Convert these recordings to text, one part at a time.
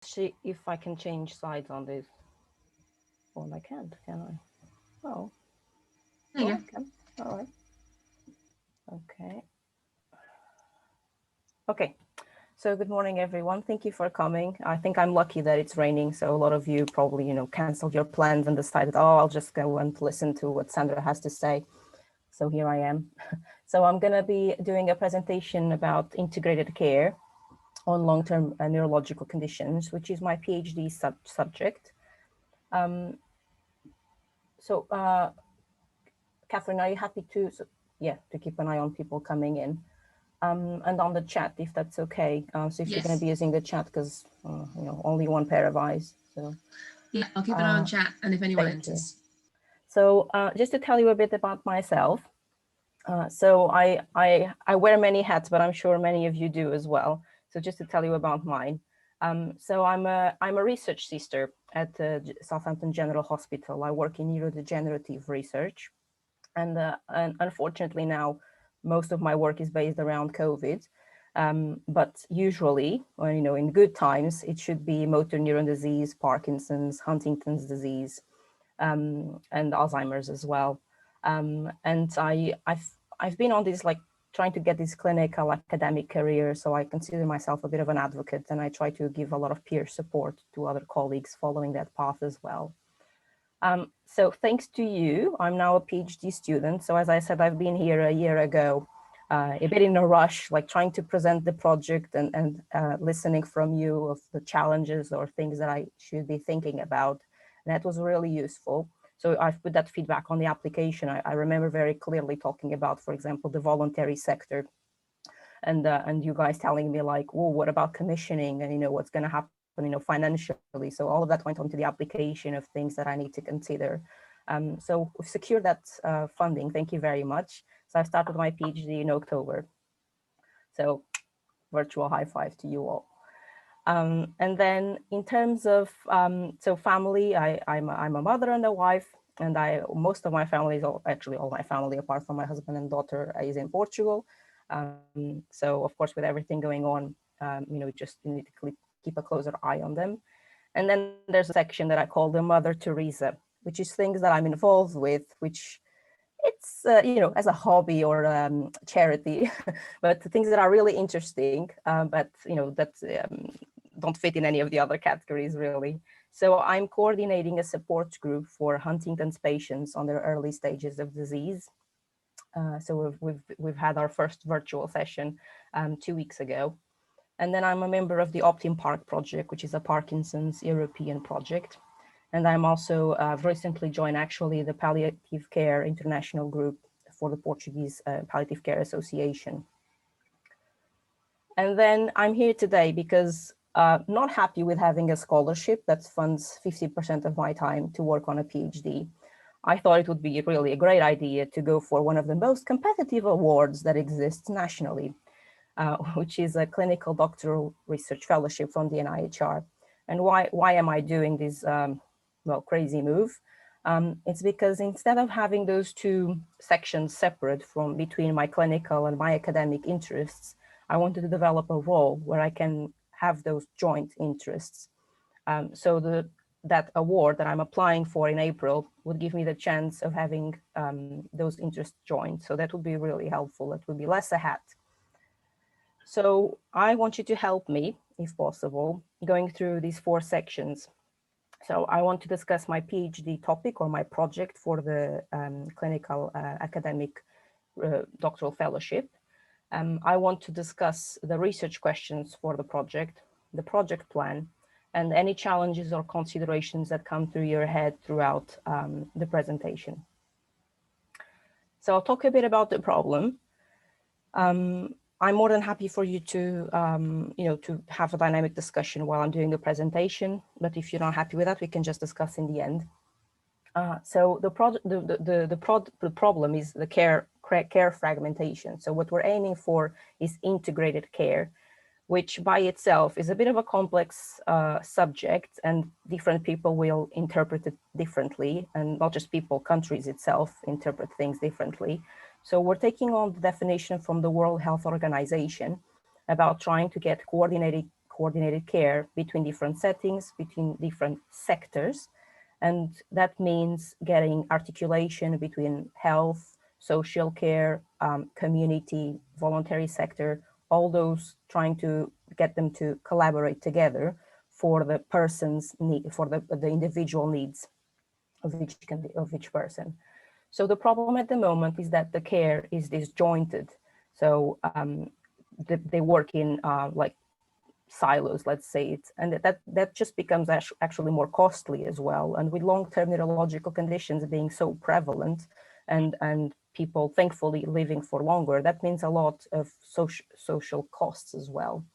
see if I can change sides on this. Well, I can't, can I? Oh, There oh, you I go. can. All right. Okay. Okay. So good morning, everyone. Thank you for coming. I think I'm lucky that it's raining, so a lot of you probably, canceled your plans and decided, oh, I'll just go and listen to what Sandra has to say. So here I am. So I'm going to be doing a presentation about integrated care on long-term neurological conditions, which is my PhD subject. So, Catherine, are you happy to, to keep an eye on people coming in? And on the chat, if that's okay. So if you're going to Yes. be using the chat, because, only one pair of eyes. So Yeah, I'll keep an eye on chat and if anyone thank you. enters. So just to tell you a bit about myself. So I wear many hats, but I'm sure many of you do as well. So just to tell you about mine. So I'm a research sister at Southampton General Hospital. I work in neurodegenerative research. And unfortunately now most of my work is based around COVID. But usually, in good times, it should be motor neuron disease, Parkinson's, Huntington's disease, and Alzheimer's as well. And I've been on this, like, trying to get this clinical academic career, so I consider myself a bit of an advocate, and I try to give a lot of peer support to other colleagues following that path as well. So thanks to you, I'm now a PhD student. So as I said, I've been here a year ago, a bit in a rush, like trying to present the project and listening from you of the challenges or things that I should be thinking about. And that was really useful. So I've put that feedback on the application. I remember very clearly talking about, for example, the voluntary sector, and you guys telling me like, well, what about commissioning, and what's going to happen, financially. So all of that went onto the application of things that I need to consider. So we've secured that funding. Thank you very much. So I started my PhD in October. So virtual high five to you all. And then in terms of so family, I'm a mother and a wife, and most of my family is actually all my family apart from my husband and daughter is in Portugal. So of course, with everything going on, just you need to keep a closer eye on them. And then there's a section that I call the Mother Teresa, which is things that I'm involved with, which it's as a hobby or charity, but things that are really interesting, but that don't fit in any of the other categories really. So I'm coordinating a support group for Huntington's patients on their early stages of disease. So we've had our first virtual session 2 weeks ago. And then I'm a member of the Optim Park project, which is a Parkinson's European project. And I'm also recently joined actually the Palliative Care International Group for the Portuguese Palliative Care Association. And then I'm here today because not happy with having a scholarship that funds 50% of my time to work on a PhD. I thought it would be really a great idea to go for one of the most competitive awards that exists nationally, which is a clinical doctoral research fellowship from the NIHR. And why am I doing this crazy move? It's because instead of having those two sections separate from between my clinical and my academic interests, I wanted to develop a role where I can have those joint interests. So that award that I'm applying for in April would give me the chance of having those interests joined. So that would be really helpful. It would be less a hat. So I want you to help me, if possible, going through these 4 sections. So I want to discuss my PhD topic or my project for the clinical academic doctoral fellowship. I want to discuss the research questions for the project plan, and any challenges or considerations that come through your head throughout the presentation. So I'll talk a bit about the problem. I'm more than happy for you to, to have a dynamic discussion while I'm doing the presentation. But if you're not happy with that, we can just discuss in the end. So the problem is the care fragmentation. So what we're aiming for is integrated care, which by itself is a bit of a complex subject, and different people will interpret it differently, and not just people, countries itself interpret things differently. So we're taking on the definition from the World Health Organization about trying to get coordinated care between different settings, between different sectors. And that means getting articulation between health, social care, community, voluntary sector, all those, trying to get them to collaborate together for the person's need, for the individual needs of each person. So the problem at the moment is that the care is disjointed. So they work in like silos, let's say it, and that just becomes actually more costly as well. And with long-term neurological conditions being so prevalent, and people thankfully living for longer, that means a lot of social costs as well.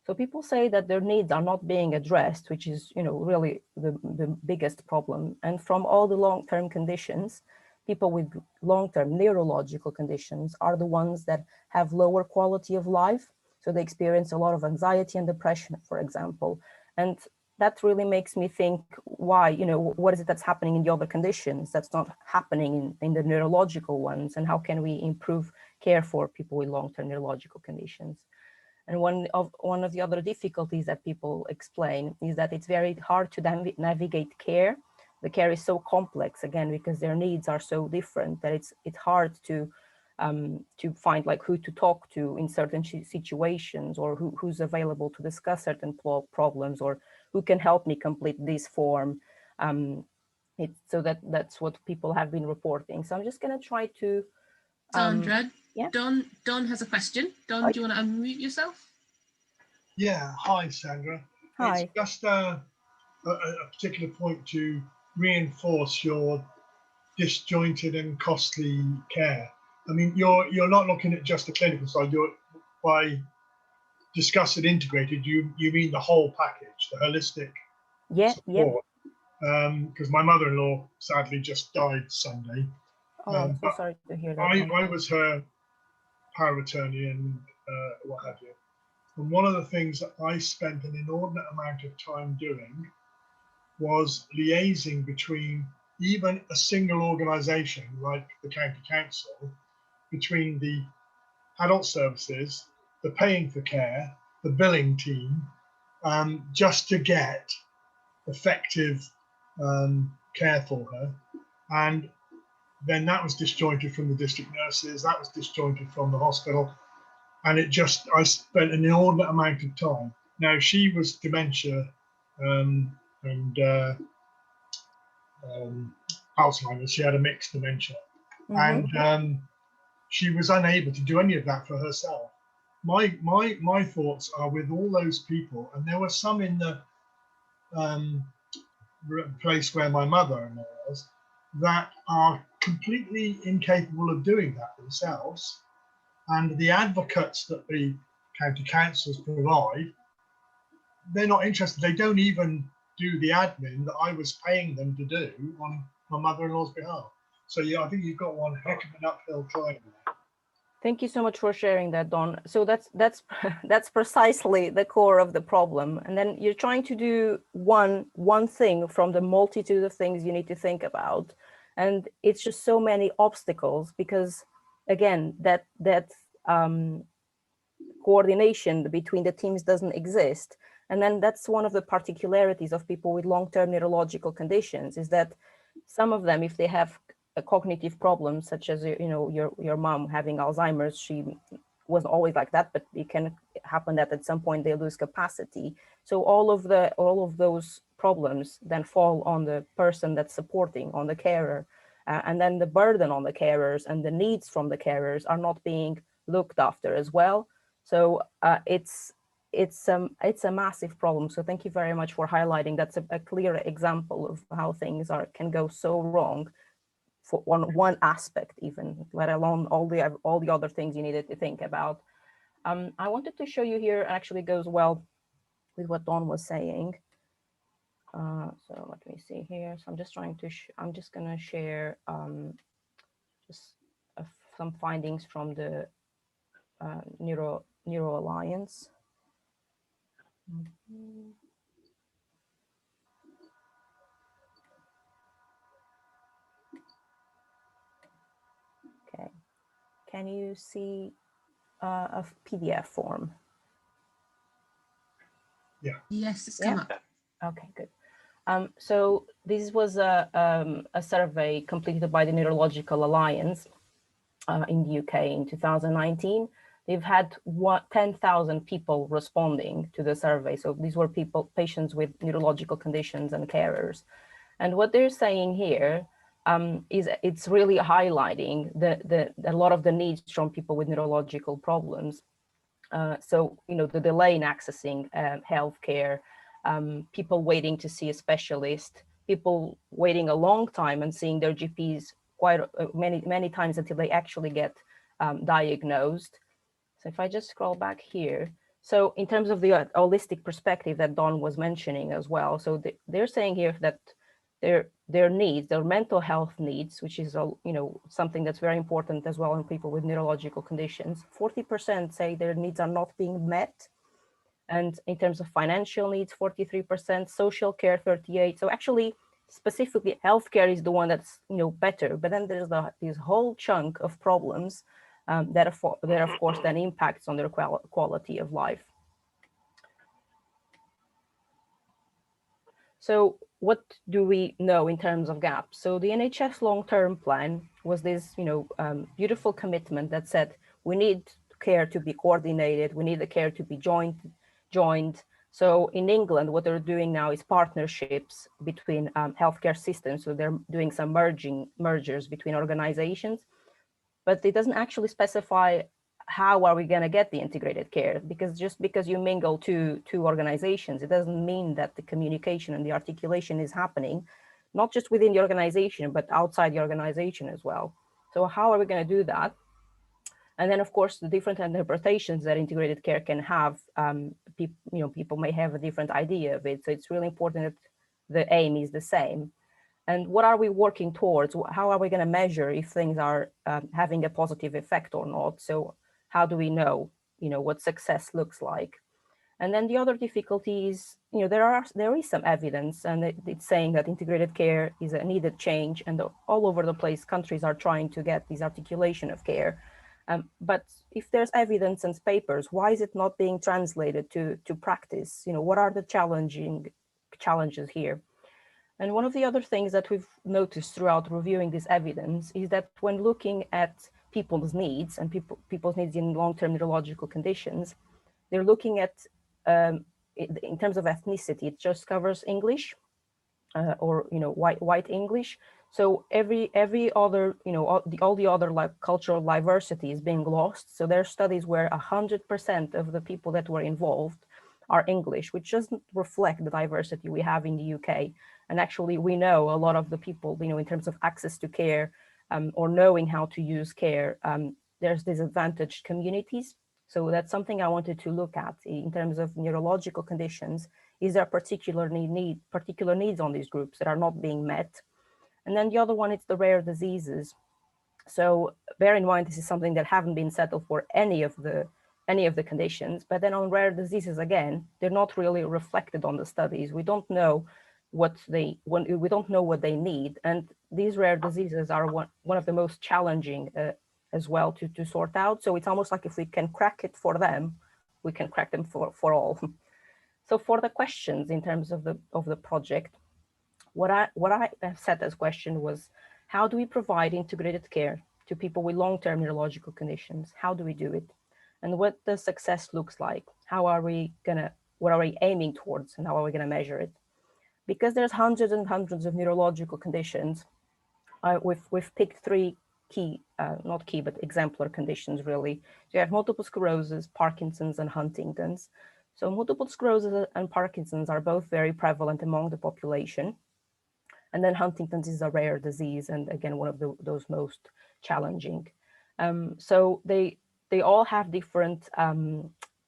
So people say that their needs are not being addressed, which is, really the biggest problem. And from all the long-term conditions, people with long-term neurological conditions are the ones that have lower quality of life. So they experience a lot of anxiety and depression, for example. And that really makes me think, why, what is it that's happening in the other conditions that's not happening in the neurological ones? And how can we improve care for people with long-term neurological conditions? And one of the other difficulties that people explain is that it's very hard to navigate care. The care is so complex, again, because their needs are so different, that it's hard to find like who to talk to in certain situations, or who's available to discuss certain problems, or who can help me complete this form. So that's what people have been reporting. So I'm just going to try to. Sandra, yeah. Don has a question. Don, do you want to unmute yourself? Yeah, hi Sandra. Hi. It's just a particular point to reinforce your disjointed and costly care. I mean, you're not looking at just the clinical side. By discussed integrated, you mean the whole package, the holistic support. Because my mother-in-law sadly just died Sunday. Oh, I'm so sorry to hear that. I was her power of attorney and what have you. And one of the things that I spent an inordinate amount of time doing was liaising between even a single organisation like the county council, between the adult services, the paying for care, the billing team, just to get effective care for her. And then that was disjointed from the district nurses, that was disjointed from the hospital. And I spent an inordinate amount of time. Now, she was dementia and Alzheimer's. She had a mixed dementia. Mm-hmm. And she was unable to do any of that for herself. My thoughts are with all those people, and there were some in the place where my mother-in-law was, that are completely incapable of doing that themselves. And the advocates that the county councils provide, they're not interested. They don't even do the admin that I was paying them to do on my mother-in-law's behalf. So yeah, I think you've got one heck of an uphill climb there. Thank you so much for sharing that, Don. So that's precisely the core of the problem. And then you're trying to do one thing from the multitude of things you need to think about. And it's just so many obstacles because, again, that coordination between the teams doesn't exist. And then that's one of the particularities of people with long-term neurological conditions, is that some of them, if they have a cognitive problem, such as your mom having Alzheimer's, she wasn't always like that, but it can happen that at some point they lose capacity. So all of those problems then fall on the person that's supporting, on the carer, and then the burden on the carers and the needs from the carers are not being looked after as well. So it's a massive problem. So thank you very much for highlighting. That's a clear example of how things can go so wrong for one aspect, even, let alone all the other things you needed to think about. I wanted to show you here, actually goes well with what Don was saying. So let me see here. So I'm just trying to, I'm just going to share just some findings from the Neuro Alliance. Okay, can you see a PDF form? Yes, it's come up. Okay, good. So this was a survey completed by the Neurological Alliance in the UK in 2019. They've had 10,000 people responding to the survey. So these were patients with neurological conditions and carers. And what they're saying here is it's really highlighting a lot of the needs from people with neurological problems. So, you know, the delay in accessing healthcare, people waiting to see a specialist, people waiting a long time and seeing their GPs quite many times until they actually get diagnosed. So if I just scroll back here, so in terms of the holistic perspective that Don was mentioning as well, so they're saying here that their needs, their mental health needs, which is something that's very important as well in people with neurological conditions, 40% say their needs are not being met. And in terms of financial needs, 43%, social care, 38%. So actually, specifically, healthcare is the one that's better. But then there's this whole chunk of problems that of course then impacts on their quality of life. So what do we know in terms of gaps? So the NHS long-term plan was this, beautiful commitment that said we need care to be coordinated, we need the care to be joined. So in England, what they're doing now is partnerships between healthcare systems. So they're doing some mergers between organizations, but it doesn't actually specify how are we going to get the integrated care, because just because you mingle two organizations, it doesn't mean that the communication and the articulation is happening, not just within the organization, but outside the organization as well. So how are we going to do that? And then, of course, the different interpretations that integrated care can have, people may have a different idea of it. So it's really important that the aim is the same. And what are we working towards? How are we going to measure if things are having a positive effect or not? So how do we know, what success looks like? And then the other difficulty is, there is some evidence, and it's saying that integrated care is a needed change, and all over the place, countries are trying to get this articulation of care. But if there's evidence and papers, why is it not being translated to practice? What are the challenges here? And one of the other things that we've noticed throughout reviewing this evidence is that when looking at people's needs and people's needs in long-term neurological conditions, they're looking at, in terms of ethnicity, it just covers English or white English. So every other, all the other cultural diversity is being lost. So there are studies where 100% of the people that were involved are English, which doesn't reflect the diversity we have in the UK. And actually, we know a lot of the people, in terms of access to care or knowing how to use care, there's disadvantaged communities. So that's something I wanted to look at in terms of neurological conditions. Is there particular needs on these groups that are not being met? And then the other one is the rare diseases. So bear in mind, this is something that haven't been settled for any of the conditions. But then on rare diseases, again, they're not really reflected on the studies. We don't know what they need, and these rare diseases are one of the most challenging as well to sort out. So it's almost like if we can crack it for them, we can crack them for all. So for the questions in terms of the project, what I have set as question was, how do we provide integrated care to people with long-term neurological conditions? How do we do it? And what the success looks like? What are we aiming towards, and how are we gonna measure it? Because there's hundreds and hundreds of neurological conditions, we've picked three not key, but exemplar conditions, really. So you have multiple sclerosis, Parkinson's, and Huntington's. So multiple sclerosis and Parkinson's are both very prevalent among the population. And then Huntington's is a rare disease, and again, one of those most challenging. So they all have different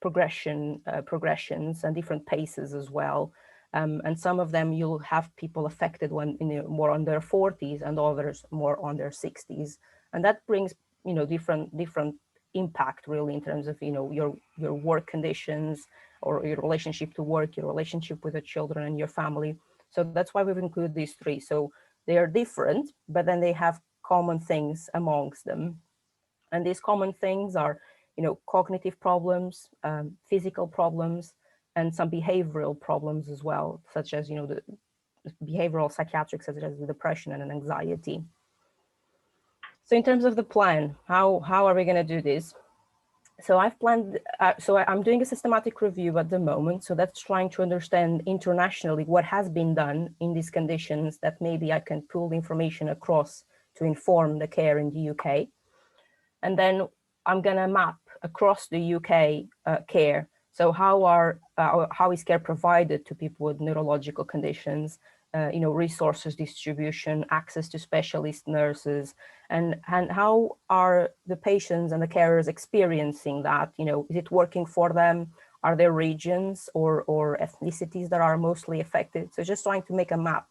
progressions and different paces as well. And some of them you'll have people affected when more on their 40s, and others more on their 60s. And that brings different impact, really, in terms of your work conditions, or your relationship to work, your relationship with the children and your family. So that's why we've included these three. So they are different, but then they have common things amongst them. And these common things are, cognitive problems, physical problems, and some behavioral problems as well, such as, the behavioral psychiatric, such as depression and anxiety. So in terms of the plan, how are we going to do this? So I've planned, I'm doing a systematic review at the moment. So that's trying to understand internationally what has been done in these conditions, that maybe I can pull the information across to inform the care in the UK. And then I'm going to map across the UK care. So how is care provided to people with neurological conditions, resources distribution, access to specialist nurses, and how are the patients and the carers experiencing that? Is it working for them? Are there regions or ethnicities that are mostly affected? So just trying to make a map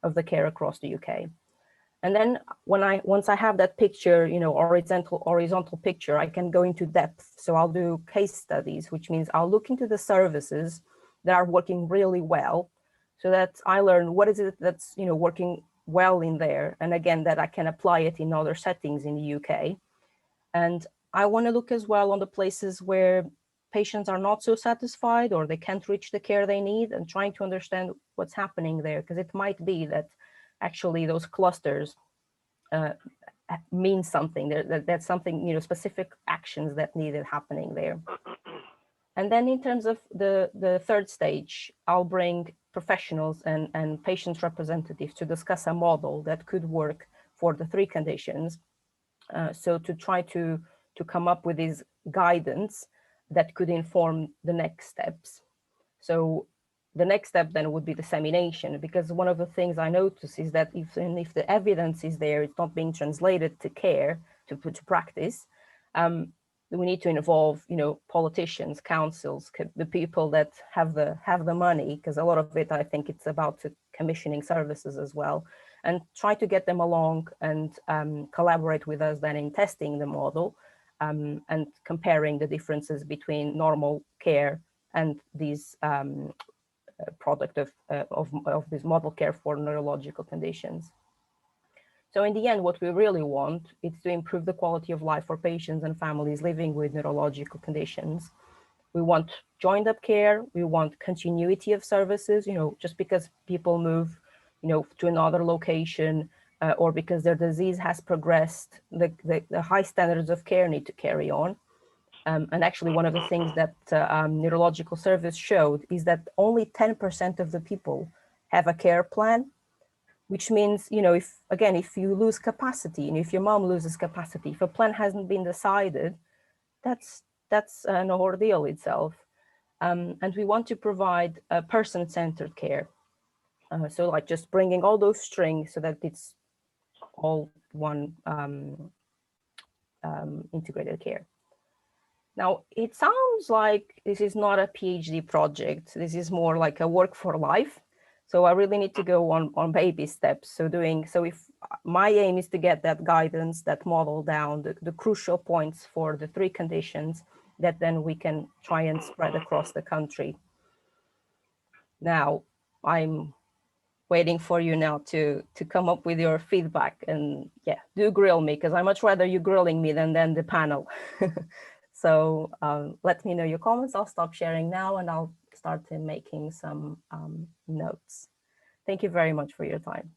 of the care across the UK. And then once I have that picture, horizontal picture, I can go into depth. So I'll do case studies, which means I'll look into the services that are working really well, so that I learn what is it that's working well in there, and again that I can apply it in other settings in the UK. And I want to look as well on the places where patients are not so satisfied or they can't reach the care they need, and trying to understand what's happening there, because it might be that actually those clusters mean something. That's something, specific actions that needed happening there. And then in terms of the third stage, I'll bring professionals and patient representatives to discuss a model that could work for the three conditions. So to try to come up with this guidance that could inform the next steps. So the next step then would be dissemination, because one of the things I notice is that if the evidence is there, it's not being translated to care, to practice, we need to involve, politicians, councils, the people that have the money, because a lot of it, I think it's about commissioning services as well, and try to get them along and collaborate with us then in testing the model and comparing the differences between normal care and these product of this model care for neurological conditions. So in the end, what we really want is to improve the quality of life for patients and families living with neurological conditions. We want joined up care. We want continuity of services, just because people move, to another location or because their disease has progressed, the high standards of care need to carry on. And actually, one of the things that Neurological Service showed is that only 10% of the people have a care plan, which means, if you lose capacity, and if your mom loses capacity, if a plan hasn't been decided, that's an ordeal itself. And we want to provide a person-centered care. So like just bringing all those strings so that it's all one integrated care. Now, it sounds like this is not a PhD project. This is more like a work for life. So I really need to go on baby steps. So if my aim is to get that guidance, that model down, the crucial points for the three conditions that then we can try and spread across the country. Now, I'm waiting for you now to come up with your feedback, and yeah, do grill me, because I much rather you grilling me than the panel. So let me know your comments. I'll stop sharing now and I'll start making some notes. Thank you very much for your time.